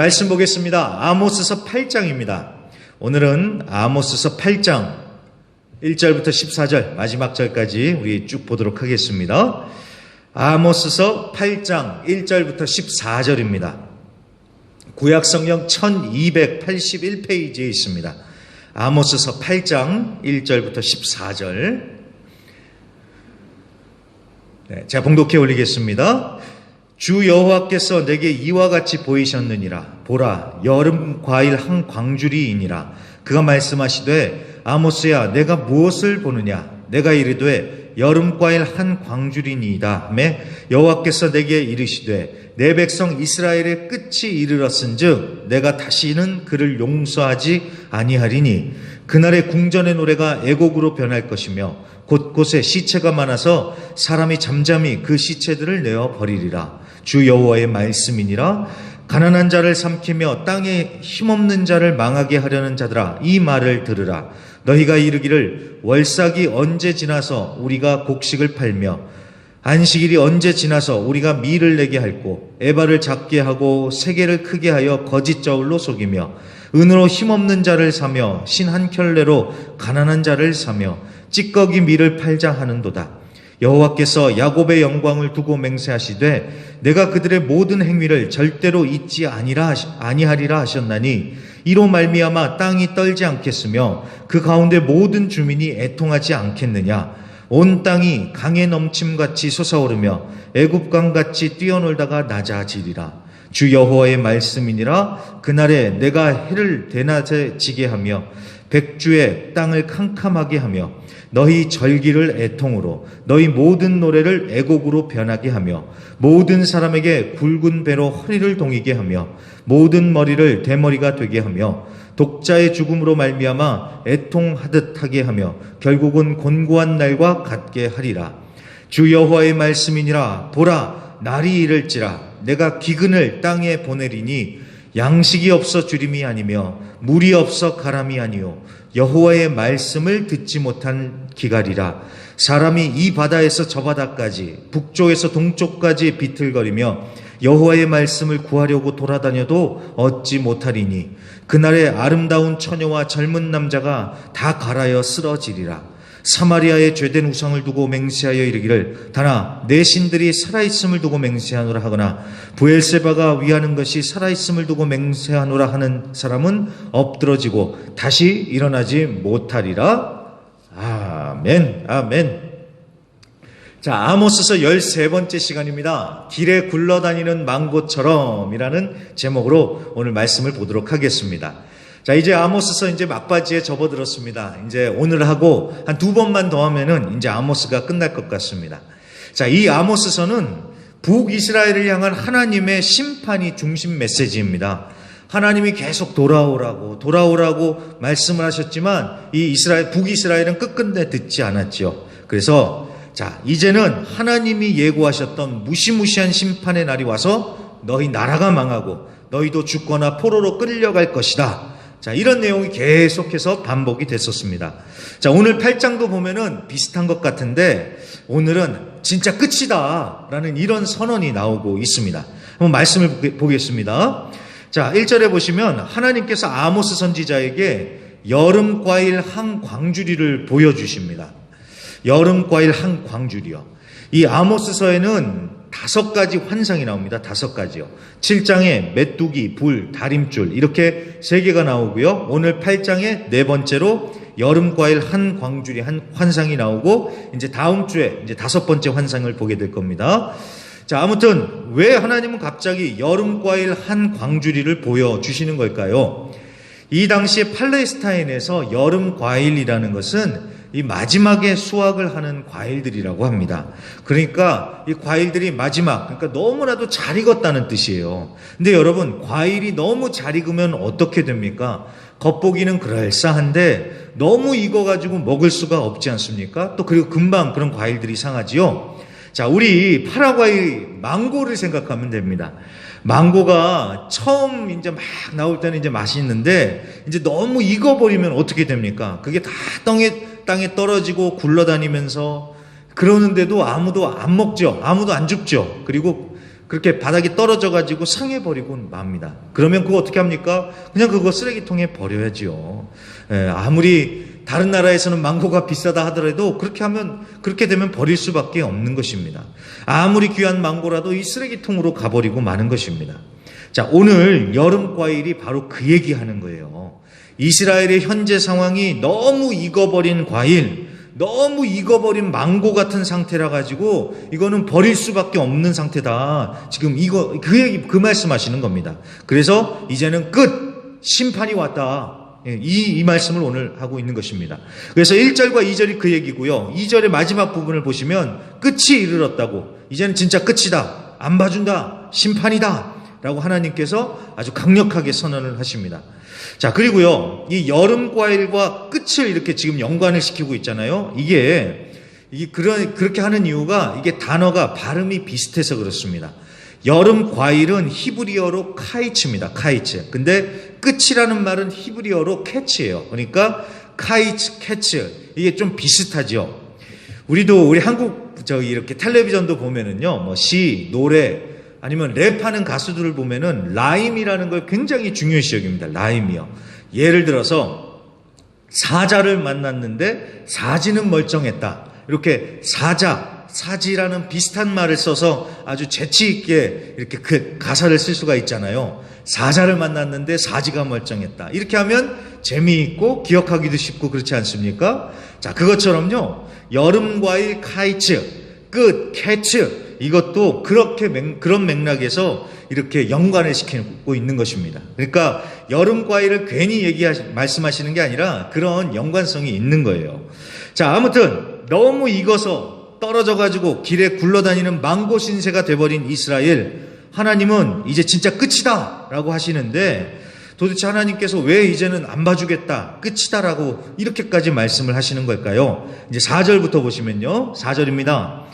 말씀 보겠습니다. 아모스서 8장입니다. 오늘은 아모스서 8장 1절부터 14절 마지막 절까지 우리 쭉 보도록 하겠습니다. 아모스서 8장 1절부터 14절입니다. 구약성경 1281페이지에 있습니다. 아모스서 8장 1절부터 14절. 제가 봉독해 올리겠습니다. 주 여호와께서 내게 이와 같이 보이셨느니라. 보라, 여름 과일 한 광주리이니라. 그가 말씀하시되 아모스야, 내가 무엇을 보느냐? 내가 이르되 여름 과일 한 광주리니이다 하매 여호와께서 내게 이르시되 내 백성 이스라엘의 끝이 이르렀은즉 내가 다시는 그를 용서하지 아니하리니 그날의 궁전의 노래가 애곡으로 변할 것이며 곳곳에 시체가 많아서 사람이 잠잠히 그 시체들을 내어 버리리라. 주 여호와의 말씀이니라. 가난한 자를 삼키며 땅에 힘없는 자를 망하게 하려는 자들아, 이 말을 들으라. 너희가 이르기를 월삭이 언제 지나서 우리가 곡식을 팔며 안식일이 언제 지나서 우리가 밀을 내게 할꼬, 에바를 작게 하고 세계를 크게 하여 거짓 저울로 속이며 은으로 힘없는 자를 사며 신 한 켤레로 가난한 자를 사며 찌꺼기 밀을 팔자 하는도다. 여호와께서 야곱의 영광을 두고 맹세하시되 내가 그들의 모든 행위를 절대로 잊지 아니하리라 하셨나니 이로 말미암아 땅이 떨지 않겠으며 그 가운데 모든 주민이 애통하지 않겠느냐. 온 땅이 강에 넘침같이 솟아오르며 애굽강같이 뛰어놀다가 낮아지리라. 주 여호와의 말씀이니라. 그날에 내가 해를 대낮에 지게 하며 백주에 땅을 캄캄하게 하며 너희 절기를 애통으로 너희 모든 노래를 애곡으로 변하게 하며 모든 사람에게 굵은 배로 허리를 동이게 하며 모든 머리를 대머리가 되게 하며 독자의 죽음으로 말미암아 애통하듯 하게 하며 결국은 곤고한 날과 같게 하리라. 주 여호와의 말씀이니라. 보라, 날이 이를지라. 내가 기근을 땅에 보내리니 양식이 없어 주림이 아니며 물이 없어 가람이 아니요 여호와의 말씀을 듣지 못한 기갈이라. 사람이 이 바다에서 저 바다까지 북쪽에서 동쪽까지 비틀거리며 여호와의 말씀을 구하려고 돌아다녀도 얻지 못하리니 그날에 아름다운 처녀와 젊은 남자가 다 갈아여 쓰러지리라. 사마리아의 죄된 우상을 두고 맹세하여 이르기를 다나 내 신들이 살아있음을 두고 맹세하노라 하거나 브엘세바가 위하는 것이 살아있음을 두고 맹세하노라 하는 사람은 엎드러지고 다시 일어나지 못하리라. 아멘, 아멘. 자, 아모스서 13번째 시간입니다. 길에 굴러다니는 망고처럼 이라는 제목으로 오늘 말씀을 보도록 하겠습니다. 자, 이제 아모스서 이제 막바지에 접어들었습니다. 이제 오늘 하고 한 2번만 더 하면은 이제 아모스가 끝날 것 같습니다. 자, 이 아모스서는 북이스라엘을 향한 하나님의 심판이 중심 메시지입니다. 하나님이 계속 돌아오라고 말씀을 하셨지만 이 북이스라엘은 끝끝내 듣지 않았죠. 그래서 자, 이제는 하나님이 예고하셨던 무시무시한 심판의 날이 와서 너희 나라가 망하고 너희도 죽거나 포로로 끌려갈 것이다. 자, 이런 내용이 계속해서 반복이 됐었습니다. 자, 오늘 8장도 보면은 비슷한 것 같은데 오늘은 진짜 끝이다 라는 이런 선언이 나오고 있습니다. 한번 말씀을 보겠습니다. 자, 1절에 보시면 하나님께서 아모스 선지자에게 여름 과일 한 광주리를 보여주십니다. 여름 과일 한 광주리요. 이 아모스서에는 5가지 환상이 나옵니다. 5가지요. 7장에 메뚜기, 불, 다림줄 이렇게 3개가 나오고요. 오늘 8장에 4번째로 여름 과일 한 광주리 한 환상이 나오고 이제 다음 주에 이제 5번째 환상을 보게 될 겁니다. 자, 아무튼 왜 하나님은 갑자기 여름 과일 한 광주리를 보여주시는 걸까요? 이 당시에 팔레스타인에서 여름 과일이라는 것은 이 마지막에 수확을 하는 과일들이라고 합니다. 그러니까 이 과일들이 그러니까 너무나도 잘 익었다는 뜻이에요. 근데 여러분, 과일이 너무 잘 익으면 어떻게 됩니까? 겉보기는 그럴싸한데 너무 익어가지고 먹을 수가 없지 않습니까? 또 그리고 금방 그런 과일들이 상하지요. 자, 우리 파라과이 망고를 생각하면 됩니다. 망고가 처음 이제 막 나올 때는 이제 맛있는데 이제 너무 익어버리면 어떻게 됩니까? 그게 다 땅에 떨어지고 굴러다니면서 그러는데도 아무도 안 먹죠. 아무도 안 줍죠. 그리고 그렇게 바닥에 떨어져가지고 상해버리고 맙니다. 그러면 그거 어떻게 합니까? 그냥 그거 쓰레기통에 버려야지요. 아무리 다른 나라에서는 망고가 비싸다 하더라도 그렇게 되면 버릴 수밖에 없는 것입니다. 아무리 귀한 망고라도 이 쓰레기통으로 가버리고 마는 것입니다. 자, 오늘 여름 과일이 바로 그 얘기하는 거예요. 이스라엘의 현재 상황이 너무 익어버린 과일, 너무 익어버린 망고 같은 상태라 가지고 이거는 버릴 수밖에 없는 상태다. 지금 그 말씀하시는 겁니다. 그래서 이제는 끝! 심판이 왔다. 이 말씀을 오늘 하고 있는 것입니다. 그래서 1절과 2절이 그 얘기고요. 2절의 마지막 부분을 보시면 끝이 이르렀다고. 이제는 진짜 끝이다. 안 봐준다. 심판이다. 라고 하나님께서 아주 강력하게 선언을 하십니다. 자, 그리고요, 이 여름 과일과 끝을 이렇게 지금 연관을 시키고 있잖아요. 그렇게 하는 이유가 이게 단어가 발음이 비슷해서 그렇습니다. 여름 과일은 히브리어로 카이츠입니다. 카이츠. 근데 끝이라는 말은 히브리어로 캐츠예요. 그러니까 카이츠, 캐츠. 이게 좀 비슷하죠. 우리 한국 이렇게 텔레비전도 보면은요, 시, 노래, 아니면 랩하는 가수들을 보면은 라임이라는 걸 굉장히 중요시 여깁니다. 라임이요. 예를 들어서 사자를 만났는데 사지는 멀쩡했다. 이렇게 사지라는 비슷한 말을 써서 아주 재치 있게 이렇게 그 가사를 쓸 수가 있잖아요. 사자를 만났는데 사지가 멀쩡했다. 이렇게 하면 재미있고 기억하기도 쉽고 그렇지 않습니까? 자, 그것처럼요. 여름과일 카이츠, 끝, 캐츠, 이것도 그런 맥락에서 이렇게 연관을 시키고 있는 것입니다. 그러니까 여름 과일을 괜히 말씀하시는 게 아니라 그런 연관성이 있는 거예요. 자, 아무튼 너무 익어서 떨어져가지고 길에 굴러다니는 망고 신세가 돼버린 이스라엘, 하나님은 이제 진짜 끝이다 라고 하시는데 도대체 하나님께서 왜 이제는 안 봐주겠다, 끝이다라고 이렇게까지 말씀을 하시는 걸까요? 이제 4절부터 보시면요. 4절입니다.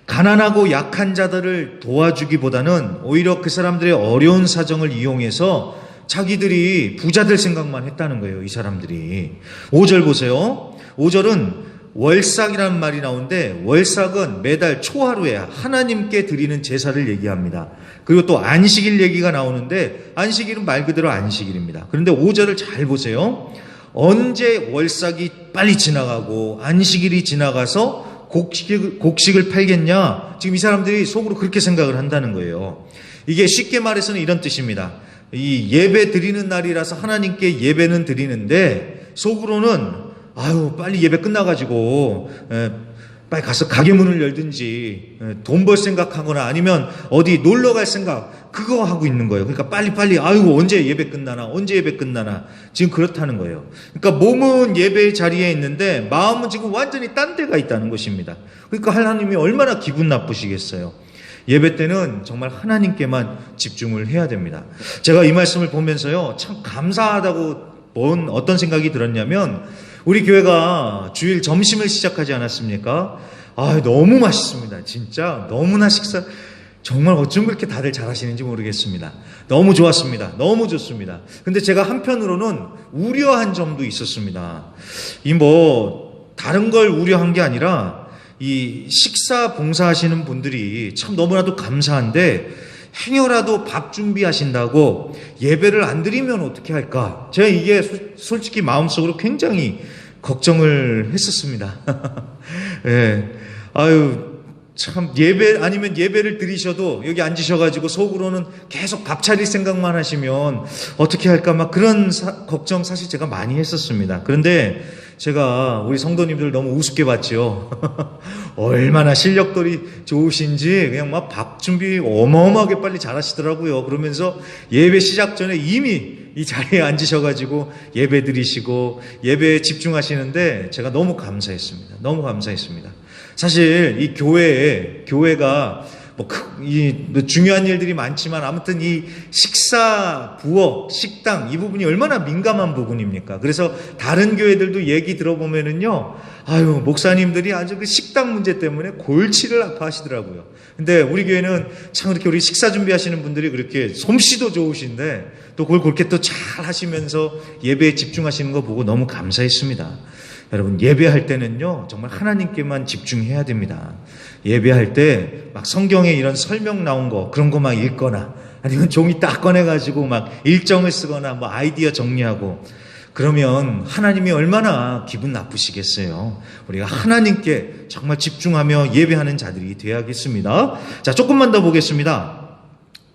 가난하고 약한 자들을 도와주기보다는 오히려 그 사람들의 어려운 사정을 이용해서 자기들이 부자 될 생각만 했다는 거예요. 이 사람들이. 5절 보세요. 5절은 월삭이라는 말이 나오는데 월삭은 매달 초하루에 하나님께 드리는 제사를 얘기합니다. 그리고 또 안식일 얘기가 나오는데 안식일은 말 그대로 안식일입니다. 그런데 5절을 잘 보세요. 언제 월삭이 빨리 지나가고 안식일이 지나가서 곡식을 팔겠냐? 지금 이 사람들이 속으로 그렇게 생각을 한다는 거예요. 이게 쉽게 말해서는 이런 뜻입니다. 이 예배 드리는 날이라서 하나님께 예배는 드리는데 속으로는 빨리 예배 끝나가지고 빨리 가서 가게 문을 열든지 돈 벌 생각하거나 아니면 어디 놀러 갈 생각 그거 하고 있는 거예요. 그러니까 빨리 언제 예배 끝나나 지금 그렇다는 거예요. 그러니까 몸은 예배 자리에 있는데 마음은 지금 완전히 딴 데가 있다는 것입니다. 그러니까 하나님이 얼마나 기분 나쁘시겠어요. 예배 때는 정말 하나님께만 집중을 해야 됩니다. 제가 이 말씀을 보면서요, 참 감사하다고 어떤 생각이 들었냐면 우리 교회가 주일 점심을 시작하지 않았습니까? 너무 맛있습니다. 진짜 너무나 정말 어쩜 그렇게 다들 잘하시는지 모르겠습니다. 너무 좋았습니다. 너무 좋습니다. 근데 제가 한편으로는 우려한 점도 있었습니다. 다른 걸 우려한 게 아니라 이 식사 봉사하시는 분들이 참 너무나도 감사한데 행여라도 밥 준비하신다고 예배를 안 드리면 어떻게 할까? 제가 이게 솔직히 마음속으로 굉장히 걱정을 했었습니다. 예. 참 아니면 예배를 드리셔도 여기 앉으셔가지고 속으로는 계속 밥 차릴 생각만 하시면 어떻게 할까 막 그런 걱정 사실 제가 많이 했었습니다. 그런데 제가 우리 성도님들 너무 우습게 봤죠. 얼마나 실력들이 좋으신지 그냥 막 밥 준비 어마어마하게 빨리 잘하시더라고요. 그러면서 예배 시작 전에 이미 이 자리에 앉으셔가지고 예배 드리시고 예배에 집중하시는데 제가 너무 감사했습니다. 너무 감사했습니다. 사실 이 교회가 중요한 일들이 많지만 아무튼 이 식사, 부엌, 식당 이 부분이 얼마나 민감한 부분입니까? 그래서 다른 교회들도 얘기 들어보면은요, 목사님들이 아주 그 식당 문제 때문에 골치를 아파하시더라고요. 근데 우리 교회는 참 그렇게 우리 식사 준비하시는 분들이 그렇게 솜씨도 좋으신데 또 그걸 그렇게 또 잘 하시면서 예배에 집중하시는 거 보고 너무 감사했습니다. 여러분, 예배할 때는요, 정말 하나님께만 집중해야 됩니다. 예배할 때 막 성경에 이런 설명 나온 거, 그런 거 막 읽거나, 아니면 종이 딱 꺼내가지고 막 일정을 쓰거나 뭐 아이디어 정리하고, 그러면 하나님이 얼마나 기분 나쁘시겠어요. 우리가 하나님께 정말 집중하며 예배하는 자들이 되어야겠습니다. 자, 조금만 더 보겠습니다.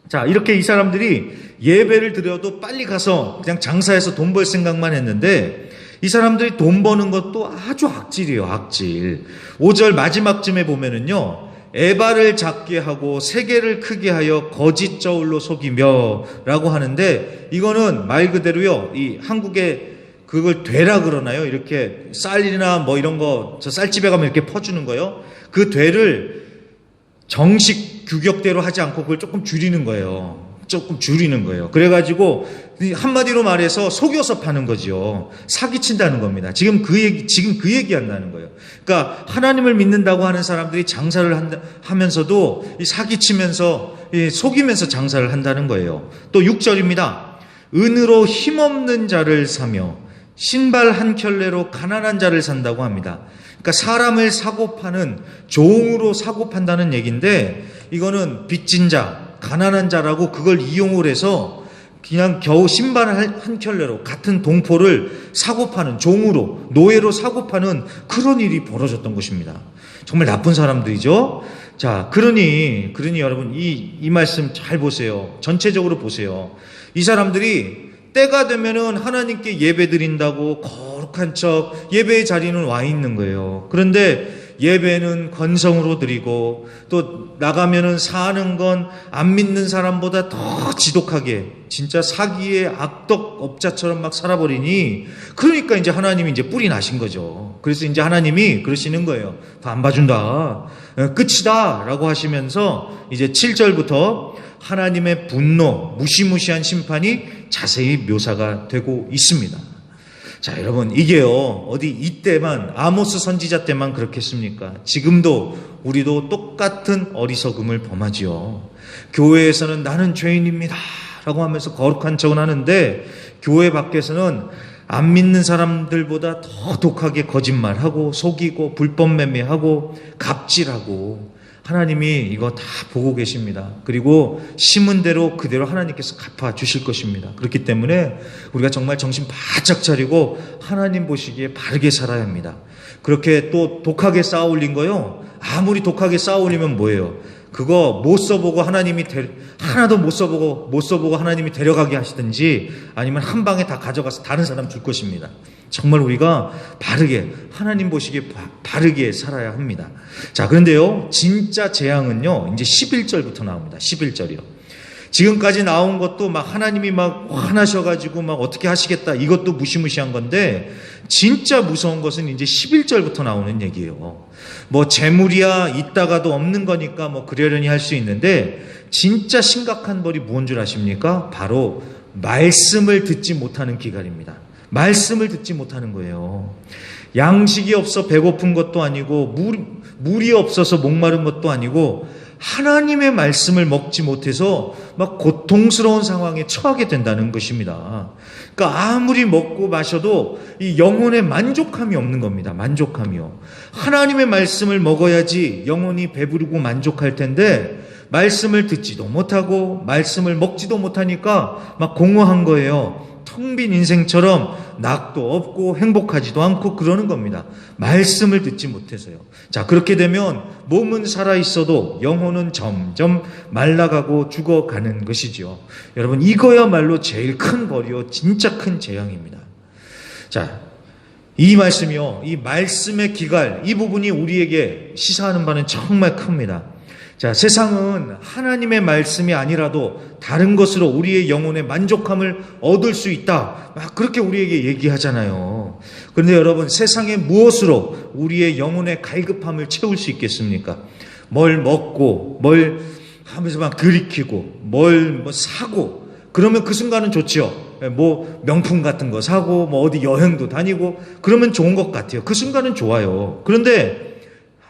자, 이렇게 이 사람들이 예배를 드려도 빨리 가서 그냥 장사해서 돈 벌 생각만 했는데, 이 사람들이 돈 버는 것도 아주 악질이에요, 악질. 5절 마지막쯤에 보면은요, 에바를 작게 하고 세계를 크게 하여 거짓 저울로 속이며 라고 하는데, 이거는 말 그대로요, 이 한국에 그걸 되라 그러나요? 이렇게 쌀이나 뭐 이런 거, 저 쌀집에 가면 이렇게 퍼주는 거요. 그 되를 정식 규격대로 하지 않고 그걸 조금 줄이는 거예요. 조금 줄이는 거예요. 그래가지고 한마디로 말해서 속여서 파는 거죠. 사기친다는 겁니다. 지금 그 얘기 한다는 거예요. 그러니까 하나님을 믿는다고 하는 사람들이 장사를 하면서도 사기치면서 속이면서 장사를 한다는 거예요. 또 6절입니다. 은으로 힘없는 자를 사며 신발 한 켤레로 가난한 자를 산다고 합니다. 그러니까 사람을 사고 파는, 종으로 사고 판다는 얘기인데, 이거는 빚진 자, 가난한 자라고 그걸 이용을 해서 그냥 겨우 신발 한 켤레로 같은 동포를 사고 파는, 종으로, 노예로 사고 파는 그런 일이 벌어졌던 것입니다. 정말 나쁜 사람들이죠. 자, 그러니 여러분 이 말씀 잘 보세요. 전체적으로 보세요. 이 사람들이 때가 되면은 하나님께 예배 드린다고 거룩한 척 예배의 자리는 와 있는 거예요. 그런데 예배는 건성으로 드리고, 또 나가면은 사는 건 안 믿는 사람보다 더 지독하게, 진짜 사기의 악덕업자처럼 막 살아버리니, 그러니까 이제 하나님이 이제 뿔이 나신 거죠. 그래서 이제 하나님이 그러시는 거예요. 더 안 봐준다, 끝이다 라고 하시면서 이제 7절부터 하나님의 분노, 무시무시한 심판이 자세히 묘사가 되고 있습니다. 자, 여러분, 이게요, 어디 이때만, 아모스 선지자 때만 그렇겠습니까? 지금도 우리도 똑같은 어리석음을 범하지요. 교회에서는 나는 죄인입니다 라고 하면서 거룩한 척은 하는데, 교회 밖에서는 안 믿는 사람들보다 더 독하게 거짓말하고 속이고 불법 매매하고 갑질하고, 하나님이 이거 다 보고 계십니다. 그리고 심은 대로 그대로 하나님께서 갚아주실 것입니다. 그렇기 때문에 우리가 정말 정신 바짝 차리고 하나님 보시기에 바르게 살아야 합니다. 그렇게 또 독하게 쌓아 올린 거요, 아무리 독하게 쌓아 올리면 뭐예요? 그거 못 써보고 하나도 못 써보고 하나님이 데려가게 하시든지, 아니면 한 방에 다 가져가서 다른 사람 줄 것입니다. 정말 우리가 바르게, 하나님 보시기에 바르게 살아야 합니다. 자, 그런데요, 진짜 재앙은요, 이제 11절부터 나옵니다. 11절이요. 지금까지 나온 것도 막 하나님이 막 화나셔가지고 막 어떻게 하시겠다, 이것도 무시무시한 건데, 진짜 무서운 것은 이제 11절부터 나오는 얘기예요. 뭐 재물이야 있다가도 없는 거니까 뭐 그러려니 할 수 있는데, 진짜 심각한 벌이 무언 줄 아십니까? 바로 말씀을 듣지 못하는 기갈입니다. 말씀을 듣지 못하는 거예요. 양식이 없어 배고픈 것도 아니고, 물이 없어서 목마른 것도 아니고, 하나님의 말씀을 먹지 못해서 막 고통스러운 상황에 처하게 된다는 것입니다. 그러니까 아무리 먹고 마셔도 이 영혼의 만족함이 없는 겁니다. 만족함이요. 하나님의 말씀을 먹어야지 영혼이 배부르고 만족할 텐데, 말씀을 듣지도 못하고 말씀을 먹지도 못하니까 막 공허한 거예요. 텅 빈 인생처럼 낙도 없고 행복하지도 않고 그러는 겁니다. 말씀을 듣지 못해서요. 자, 그렇게 되면 몸은 살아있어도 영혼은 점점 말라가고 죽어가는 것이죠. 여러분, 이거야말로 제일 큰 벌이요, 진짜 큰 재앙입니다. 자, 이 말씀이요, 이 말씀의 기갈, 이 부분이 우리에게 시사하는 바는 정말 큽니다. 자, 세상은 하나님의 말씀이 아니라도 다른 것으로 우리의 영혼의 만족함을 얻을 수 있다, 막 그렇게 우리에게 얘기하잖아요. 그런데 여러분, 세상의 무엇으로 우리의 영혼의 갈급함을 채울 수 있겠습니까? 뭘 먹고 뭘 하면서 막 들이키고 뭘 사고, 그러면 그 순간은 좋지요. 뭐 명품 같은 거 사고 뭐 어디 여행도 다니고 그러면 좋은 것 같아요. 그 순간은 좋아요. 그런데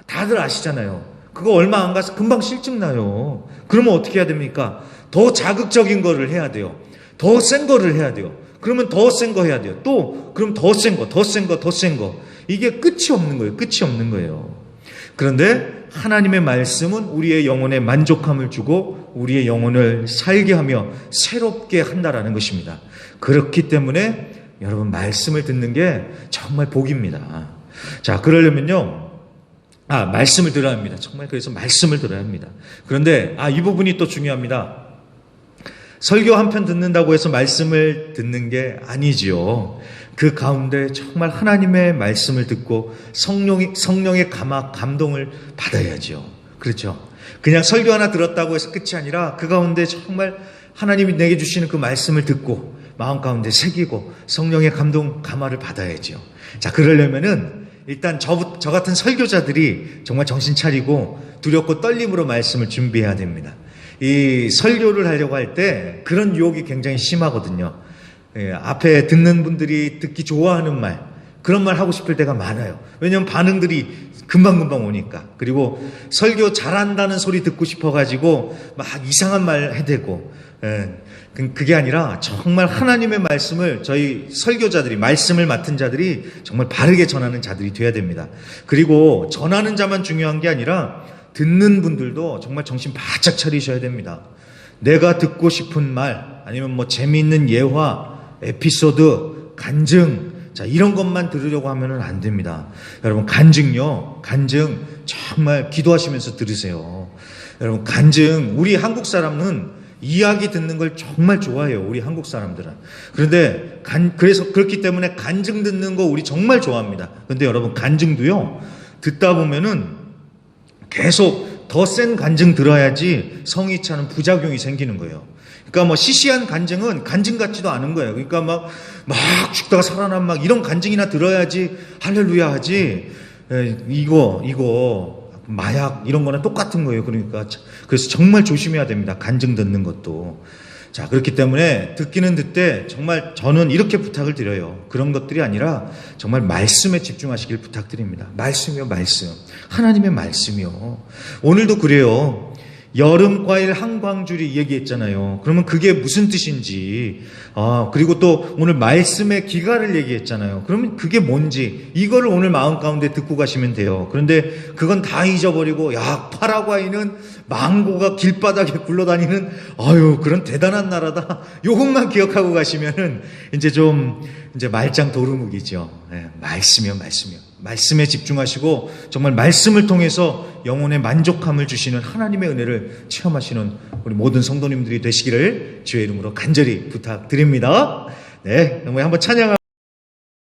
다들 아시잖아요. 그거 얼마 안 가서 금방 실증 나요. 그러면 어떻게 해야 됩니까? 더 자극적인 거를 해야 돼요. 더 센 거를 해야 돼요. 그러면 더 센 거 해야 돼요. 또 그럼 더 센 거, 더 센 거, 더 센 거. 이게 끝이 없는 거예요. 끝이 없는 거예요. 그런데 하나님의 말씀은 우리의 영혼에 만족함을 주고 우리의 영혼을 살게 하며 새롭게 한다라는 것입니다. 그렇기 때문에 여러분 말씀을 듣는 게 정말 복입니다. 자, 그러려면요. 말씀을 들어야 합니다. 정말 그래서 말씀을 들어야 합니다. 그런데 이 부분이 또 중요합니다. 설교 한 편 듣는다고 해서 말씀을 듣는 게 아니지요. 그 가운데 정말 하나님의 말씀을 듣고 성령의 감동을 받아야죠. 그렇죠. 그냥 설교 하나 들었다고 해서 끝이 아니라 그 가운데 정말 하나님이 내게 주시는 그 말씀을 듣고 마음 가운데 새기고 성령의 감화를 받아야죠. 자, 그러려면은 일단 저 같은 설교자들이 정말 정신 차리고 두렵고 떨림으로 말씀을 준비해야 됩니다. 이 설교를 하려고 할 때 그런 유혹이 굉장히 심하거든요. 앞에 듣는 분들이 듣기 좋아하는 말, 그런 말 하고 싶을 때가 많아요. 왜냐하면 반응들이 금방금방 오니까. 그리고 설교 잘한다는 소리 듣고 싶어가지고 막 이상한 말 해대고. 그게 아니라 정말 하나님의 말씀을 저희 설교자들이, 말씀을 맡은 자들이 정말 바르게 전하는 자들이 돼야 됩니다. 그리고 전하는 자만 중요한 게 아니라 듣는 분들도 정말 정신 바짝 차리셔야 됩니다. 내가 듣고 싶은 말, 아니면 뭐 재미있는 예화, 에피소드, 간증, 자, 이런 것만 들으려고 하면은 안 됩니다. 여러분, 간증요. 간증 정말 기도하시면서 들으세요. 여러분, 간증, 우리 한국 사람은 이야기 듣는 걸 정말 좋아해요. 우리 한국 사람들은. 그런데 그래서 그렇기 때문에 간증 듣는 거 우리 정말 좋아합니다. 그런데 여러분, 간증도요. 듣다 보면은 계속 더 센 간증 들어야지 성이 차는 부작용이 생기는 거예요. 그러니까 뭐 시시한 간증은 간증 같지도 않은 거예요. 그러니까 막 죽다가 살아난 막 이런 간증이나 들어야지 할렐루야 하지. 이거 마약 이런 거는 똑같은 거예요. 그러니까 그래서 정말 조심해야 됩니다. 간증 듣는 것도. 자, 그렇기 때문에 듣기는 듣되 정말 저는 이렇게 부탁을 드려요. 그런 것들이 아니라 정말 말씀에 집중하시길 부탁드립니다. 말씀이요, 말씀. 하나님의 말씀이요. 오늘도 그래요. 여름 과일 한광줄이 얘기했잖아요. 그러면 그게 무슨 뜻인지, 그리고 또 오늘 말씀의 기가를 얘기했잖아요. 그러면 그게 뭔지 이거를 오늘 마음 가운데 듣고 가시면 돼요. 그런데 그건 다 잊어버리고 파라과이는 망고가 길바닥에 굴러다니는 그런 대단한 나라다. 요것만 기억하고 가시면은 이제 말짱 도루묵이죠. 말씀이요, 말씀이요. 말씀에 집중하시고 정말 말씀을 통해서 영혼의 만족함을 주시는 하나님의 은혜를 체험하시는 우리 모든 성도님들이 되시기를 주의 이름으로 간절히 부탁드립니다. 네, 한번 찬양하고